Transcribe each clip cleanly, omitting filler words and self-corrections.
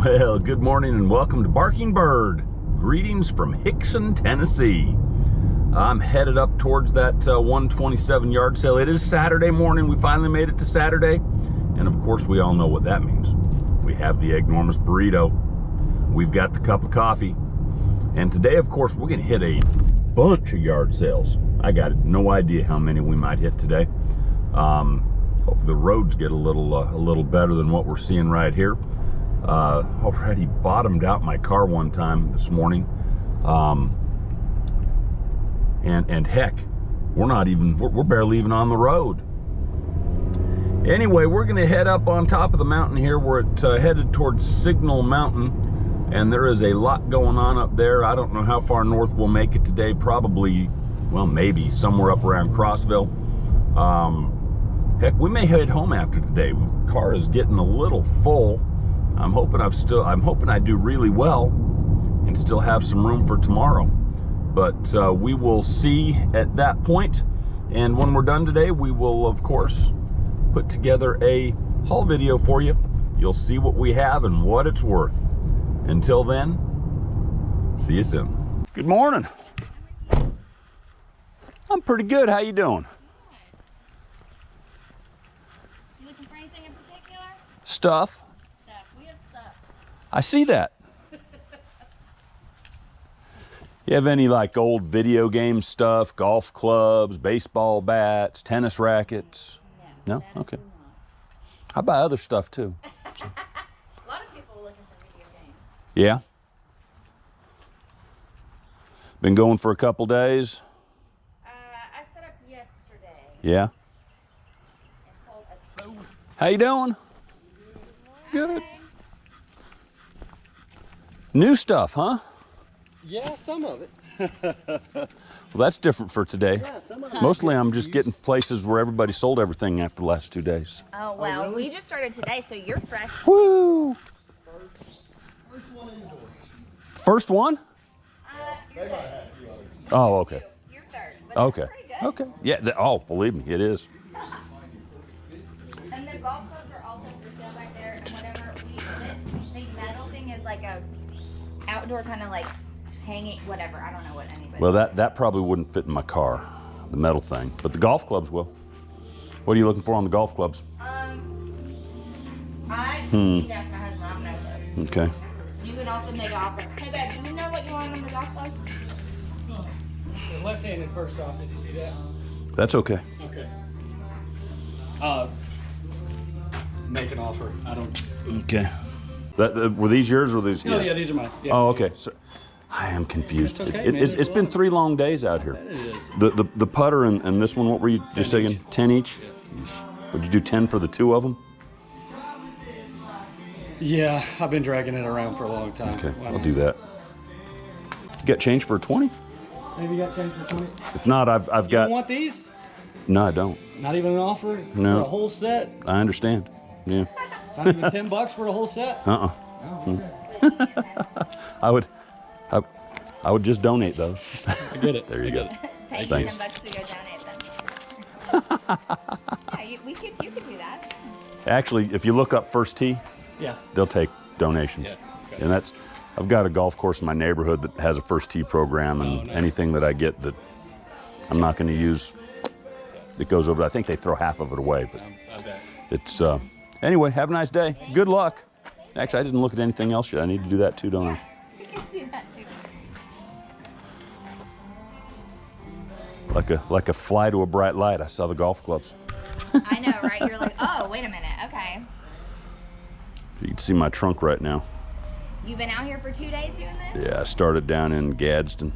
Well, good morning and welcome to Barking Bird. Greetings from Hixson, Tennessee. I'm headed up towards that 127 yard sale. It is Saturday morning. We finally made it to Saturday. And of course, we all know what that means. We have the Eggnormous burrito. We've got the cup of coffee. And today, of course, we're gonna hit a bunch of yard sales. I got no idea how many we might hit today. Hopefully the roads get a little better than what we're seeing right here. Already bottomed out my car one time this morning. And heck, we're barely even on the road. Anyway, we're gonna head up on top of the mountain here. We're headed towards Signal Mountain, and there is a lot going on up there. I don't know how far north we'll make it today. Probably, well, maybe somewhere up around Crossville. Heck, we may head home after today. The car is getting a little full. I'm hoping I do really well and still have some room for tomorrow. But we will see at that point. And when we're done today, we will, of course, put together a haul video for you. You'll see what we have and what it's worth. Until then, see you soon. Good morning. I'm pretty good. How you doing? You looking for anything in particular? Stuff. We have stuff. I see that. You have any like old video game stuff, golf clubs, baseball bats, tennis rackets? No? Okay. I buy other stuff too. A lot of people are looking for video games. Yeah? Been going for a couple days? I set up yesterday. Yeah? And sold a ton. How you doing? Good. New stuff, huh? Yeah, some of it. Well, that's different for today. Yeah, some of it. Mostly I'm just getting places where everybody sold everything after the last 2 days. Oh, well, we just started today, so you're fresh. Woo! First one? You're third. Oh, okay. You're third. But Okay. that's pretty good. Okay. Yeah, oh, believe me, it is. And the golf clubs are also for sale back there. And whatever this big metal thing is like a outdoor kind of like hanging, whatever. I don't know what anybody. Well, that probably wouldn't fit in my car, the metal thing. But the golf clubs will. What are you looking for on the golf clubs? I need to ask my husband. I don't know. Okay. You can also make an offer. Hey, babe, do you know what you want on the golf clubs? The left-handed first off, did you see that? That's okay. Okay. Make an offer. I don't. Okay. Were these yours or these? Oh, Yes. yeah, these are mine. Yeah. Oh, okay. So, I am confused. That's okay, man. It's been 3 long days out here. It is. The putter and this one, what were you just 10 saying? each. 10 each? Yeah. Yeesh. Would you do 10 for the 2 of them? Yeah, I've been dragging it around for a long time. Okay, Why I'll not? do that. You got change for a 20? Maybe you got change for 20? If not, I've You got. don't want these? No, I don't. Not even an offer No. for a whole set? I understand. Yeah. Not even $10 for a whole set? Uh-uh. I would just donate those. I get it. There you go. Pay you Thanks. $10 to go donate them. Yeah, you could do that. Actually, if you look up First Tee, Yeah. they'll take donations. Yeah, okay. And I've got a golf course in my neighborhood that has a First Tee program, and nice. anything that I get that I'm not going to use, it goes over. I think they throw half of it away, but I bet. it's, anyway, have a nice day. Good luck. Actually, I didn't look at anything else yet. I need to do that too, don't I? You could do that too. Like a fly to a bright light, I saw the golf clubs. I know, right? You're like, oh, wait a minute. Okay. You can see my trunk right now. You've been out here for 2 days doing this? Yeah, I started down in Gadsden.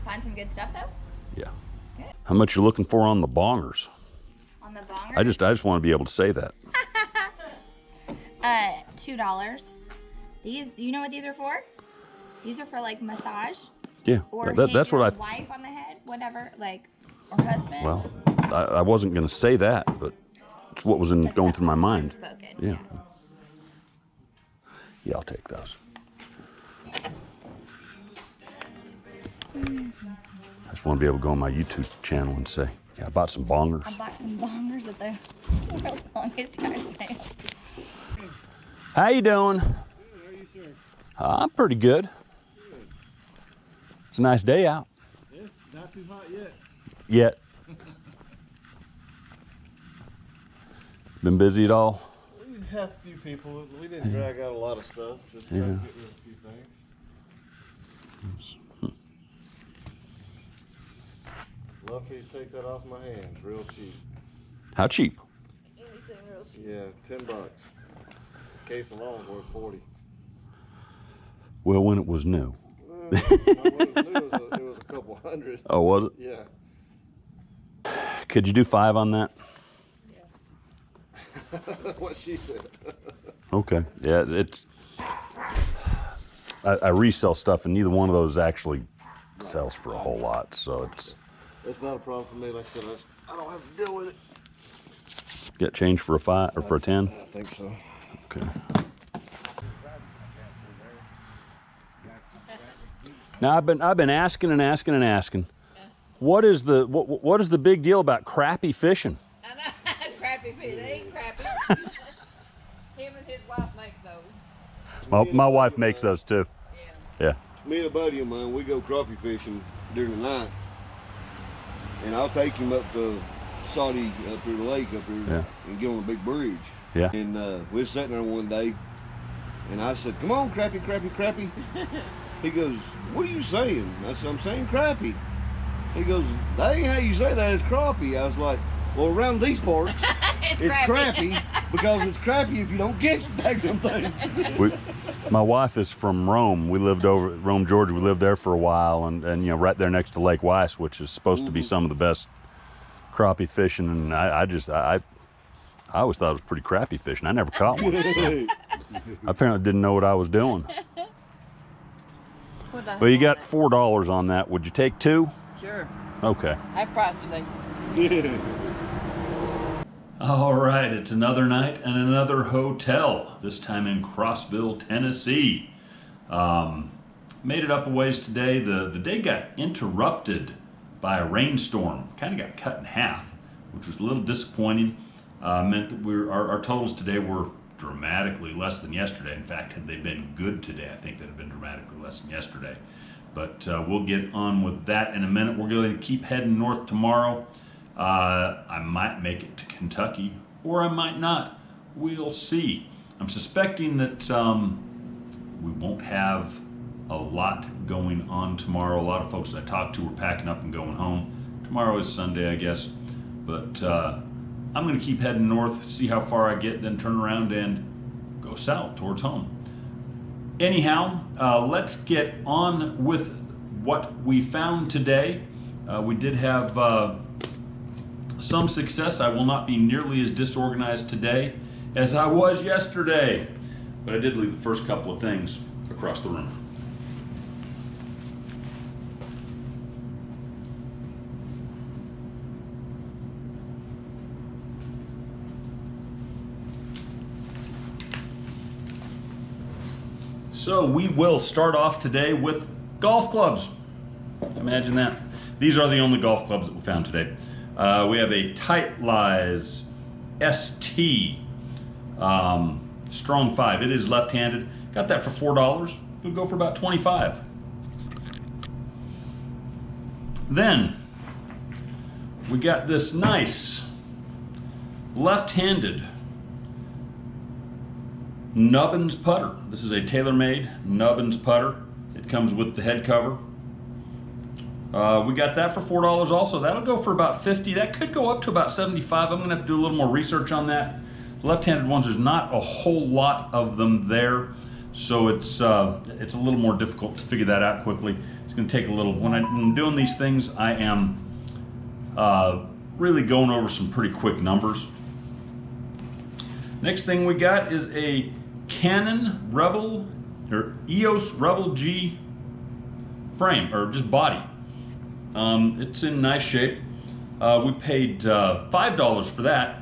Find some good stuff though? Yeah. Good. How much you looking for on the bongers? On the bonger? I just want to be able to say that. $2. These, you know what these are for? These are for like massage Yeah, or that's what I. wife on the head, whatever, like, or husband. Well, I wasn't going to say that, but it's what was going through my mind. Unspoken, Yeah. yes. Yeah, I'll take those. I just want to be able to go on my YouTube channel and say, yeah, I bought some bongers. I bought some bongers at the world's longest yard sale. How you doing? How are you I'm pretty good. It's a nice day out. Yeah, not too hot yet. Yet. Been busy at all? We have a few people. We didn't drag out a lot of stuff. Just Yeah. tried to get rid of a few things. Love for you to take that off my hands. Real cheap. How cheap? Anything real cheap. Yeah, $10. Case alone worth 40. Well, when it was new. Well, when it was a couple hundred. Oh, was it? Yeah. Could you do 5 on that? What she said. Okay. Yeah, it's. I resell stuff, and neither one of those actually sells for a whole lot, so it's. That's not a problem for me. Like I said, I don't have to deal with it. Get change for a 5 or for a 10? I think so. Okay. Now I've been asking and asking and asking. What is the big deal about crappie fishing? I know. Crappy fish. They ain't crappy. Him and his wife make those. My wife makes those too. Yeah. Me and a buddy of mine, we go crappie fishing during the night, and I'll take him up to Saudi, up through the lake up there, Yeah. and get on a big bridge. Yeah. And we were sitting there one day, and I said, "Come on, crappie, crappie, crappie." He goes, "What are you saying?" I said, "I'm saying crappie." He goes, "That ain't how you say that. It's crappie." I was like, "Well, around these parts, it's crappy because it's crappy if you don't get some daggum things." My wife is from Rome. We lived over at Rome, Georgia. We lived there for a while, and you know, right there next to Lake Weiss, which is supposed to be some of the best crappie fishing. And I always thought it was pretty crappie fishing. I never caught one. So I apparently didn't know what I was doing. Well, you got $4 on that. Would you take 2? Sure. Okay. I priced today. All right, it's another night and another hotel, this time in Crossville, Tennessee. Made it up a ways today. The day got interrupted by a rainstorm. Kind of got cut in half, which was a little disappointing. Meant that our totals today were dramatically less than yesterday. In fact, had they been good today, I think they'd have been dramatically less than yesterday. But we'll get on with that in a minute. We're going to keep heading north tomorrow. I might make it to Kentucky, or I might not. We'll see. I'm suspecting that we won't have a lot going on tomorrow. A lot of folks that I talked to were packing up and going home. Tomorrow is Sunday, I guess. But I'm going to keep heading north, see how far I get, then turn around and go south towards home. Anyhow, let's get on with what we found today. We did have some success. I will not be nearly as disorganized today as I was yesterday, but I did leave the first couple of things across the room. So we will start off today with golf clubs. Imagine that. These are the only golf clubs that we found today. We have a Tight Lies ST Strong 5. It is left-handed. Got that for $4. It'll go for about $25. Then we got this nice left-handed Nubbins putter. This is a TaylorMade Nubbins putter. It comes with the head cover. We got that for $4 also. That'll go for about $50. That could go up to about $75. I'm gonna have to do a little more research on that. Left-handed ones, there's not a whole lot of them there, so it's a little more difficult to figure that out quickly. It's gonna take a little. When I'm doing these things, I am really going over some pretty quick numbers. Next thing we got is a Canon Rebel or EOS Rebel G frame, or just body. It's in nice shape. We paid $5 for that.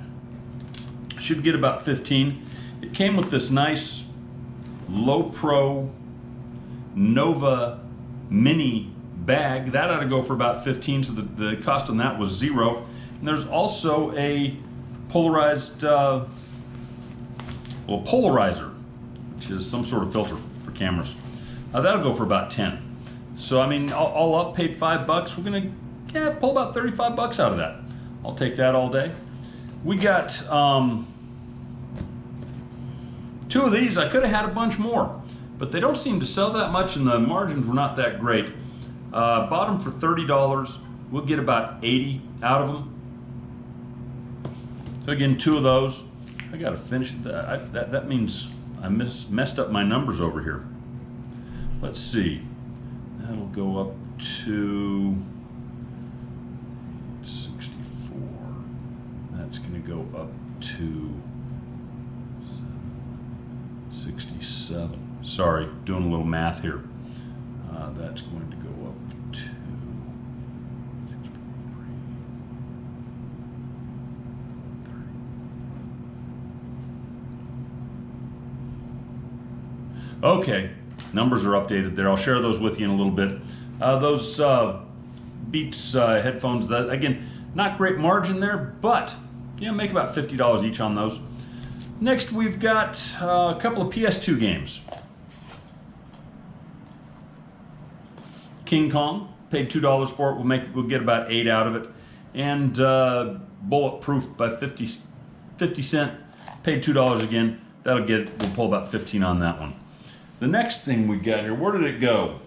Should get about 15. It came with this nice Low Pro Nova Mini bag. That ought to go for about 15, so the cost on that was $0. And there's also a polarized, polarizer, which which is some sort of filter for cameras. That'll go for about 10. So I mean, all up, paid $5. We're gonna pull about 35 bucks out of that. I'll take that all day. We got 2 of these. I could have had a bunch more, but they don't seem to sell that much, and the margins were not that great. Bought them for $30. We'll get about 80 out of them. So again, 2 of those. I gotta finish that. That means I messed up my numbers over here. Let's see. That'll go up to 64. That's gonna go up to 67. Sorry, doing a little math here. That's going to go up to 30. Okay, numbers are updated there. I'll share those with you in a little bit. Those Beats headphones, that again, not great margin there, but make about $50 each on those. Next, we've got a couple of PS2 games. King Kong, paid $2 for it. We'll get about 8 out of it. And Bulletproof by 50 cents, paid $2 again. We'll pull about 15 on that one. The next thing we got here, where did it go?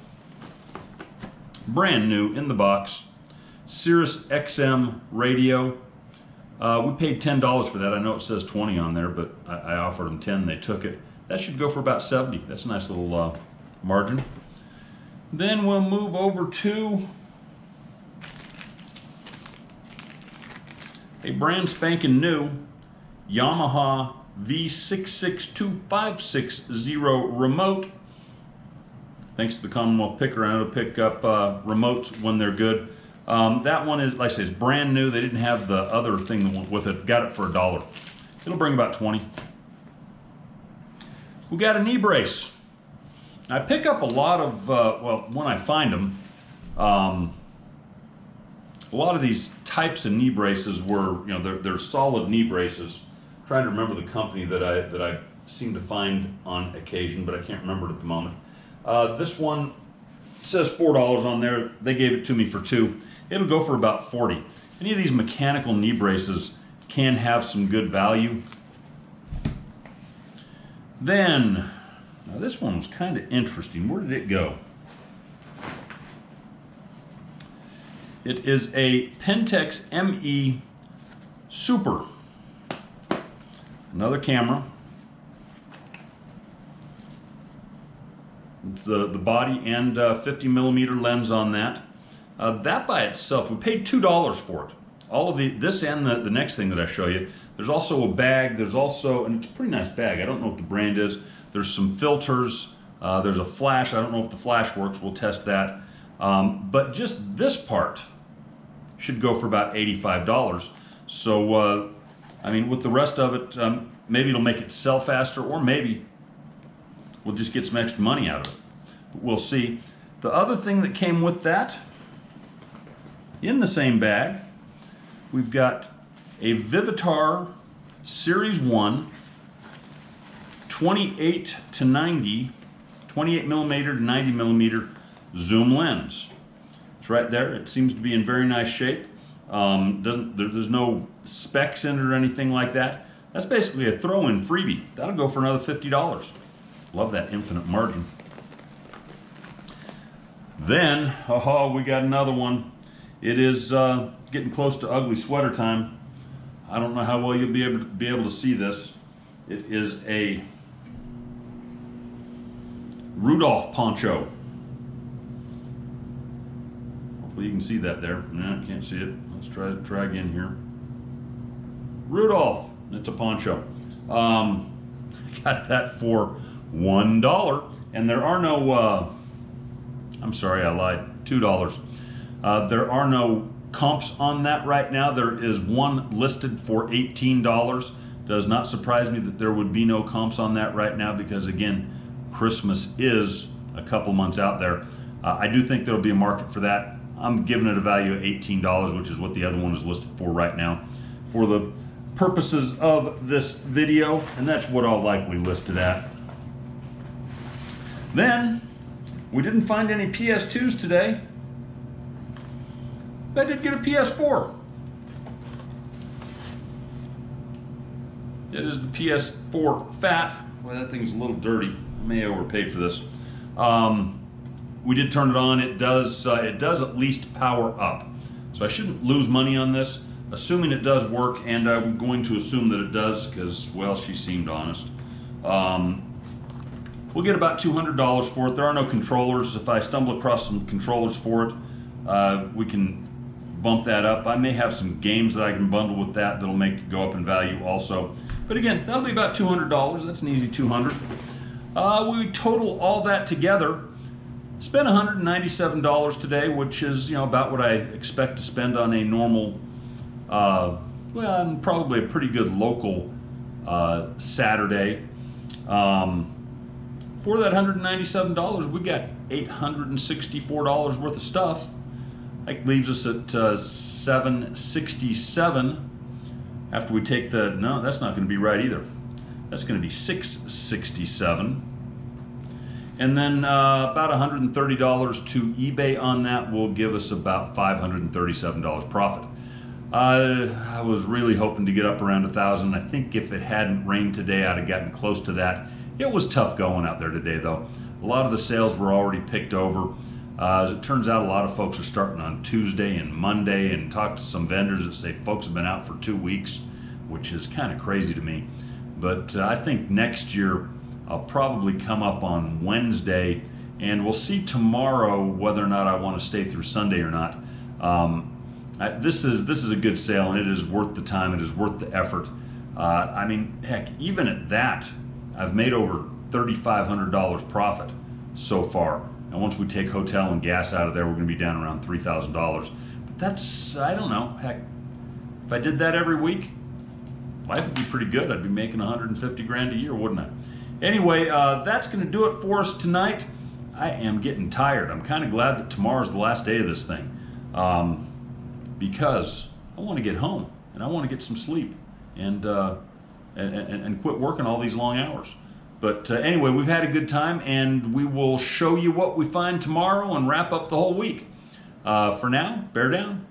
Brand new in the box, Sirius XM radio. We paid $10 for that. I know it says 20 on there, but I offered them 10. They took it. That should go for about 70. That's a nice little margin. Then we'll move over to a brand spanking new Yamaha V662560 remote. Thanks to the Commonwealth Picker, I know to pick up remotes when they're good. That one is, like I say, it's brand new. They didn't have the other thing that went with it. Got it for $1. It'll bring about 20. We got a knee brace. I pick up a lot of, when I find them, a lot of these types of knee braces were, they're solid knee braces. I'm trying to remember the company that I seem to find on occasion, but I can't remember it at the moment. This one says $4 on there. They gave it to me for $2. It'll go for about 40. Any of these mechanical knee braces can have some good value. Then, now this one was kind of interesting. Where did it go? It is a Pentex ME Super. Another camera. It's the body and 50mm lens on that. That by itself, we paid $2 for it. All of this and the next thing that I show you. There's also a bag. There's also, and it's a pretty nice bag. I don't know what the brand is. There's some filters. There's a flash. I don't know if the flash works. We'll test that. But just this part should go for about $85. So, I mean, with the rest of it, maybe it'll make it sell faster, or maybe we'll just get some extra money out of it. But we'll see. The other thing that came with that, in the same bag, we've got a Vivitar Series 1 28 to 90, 28mm to 90mm zoom lens. It's right there. It seems to be in very nice shape. There's no specs in it or anything like that. That's basically a throw-in freebie. That'll go for another $50. Love that infinite margin. Then, we got another one. It is getting close to ugly sweater time. I don't know how well you'll be able to see this. It is a Rudolph poncho. Hopefully you can see that there. No, I can't see it. Let's try again here. Rudolph, it's a poncho. Got that for $1, and there are no. I'm sorry, I lied. $2. There are no comps on that right now. There is one listed for $18. Does not surprise me that there would be no comps on that right now, because again, Christmas is a couple months out there. I do think there'll be a market for that. I'm giving it a value of $18, which is what the other one is listed for right now, for the purposes of this video, and that's what I'll likely list it at. Then, we didn't find any PS2s today. I did get a PS4. It is the PS4 Fat. Well, that thing's a little dirty. I may have overpaid for this. We did turn it on. It does at least power up. So I shouldn't lose money on this, assuming it does work, and I'm going to assume that it does because, well, she seemed honest. We'll get about $200 for it. There are no controllers. If I stumble across some controllers for it, we can bump that up. I may have some games that I can bundle with that that'll make it go up in value also. But again, that'll be about $200. That's an easy 200. We total all that together. Spent $197 today, which is, about what I expect to spend on a normal, probably a pretty good local Saturday. For that $197, we got $864 worth of stuff. That leaves us at $767. After we take no, that's not going to be right either. That's going to be $667. And then about $130 to eBay on that will give us about $537 profit. I was really hoping to get up around 1,000. I think if it hadn't rained today, I'd have gotten close to that. It was tough going out there today, though. A lot of the sales were already picked over. As it turns out, a lot of folks are starting on Tuesday and Monday, and talk to some vendors that say folks have been out for 2 weeks, which is kind of crazy to me. But I think next year I'll probably come up on Wednesday, and we'll see tomorrow whether or not I want to stay through Sunday or not. This is a good sale, and it is worth the time. It is worth the effort. I mean, heck, even at that, I've made over $3,500 profit so far. And once we take hotel and gas out of there, we're going to be down around $3,000. But that's, I don't know, heck, if I did that every week, life would be pretty good. I'd be making 150 grand a year, wouldn't I? Anyway, that's going to do it for us tonight. I am getting tired. I'm kind of glad that tomorrow's the last day of this thing, because I want to get home and I want to get some sleep and quit working all these long hours. But anyway, we've had a good time, and we will show you what we find tomorrow and wrap up the whole week. For now, bear down.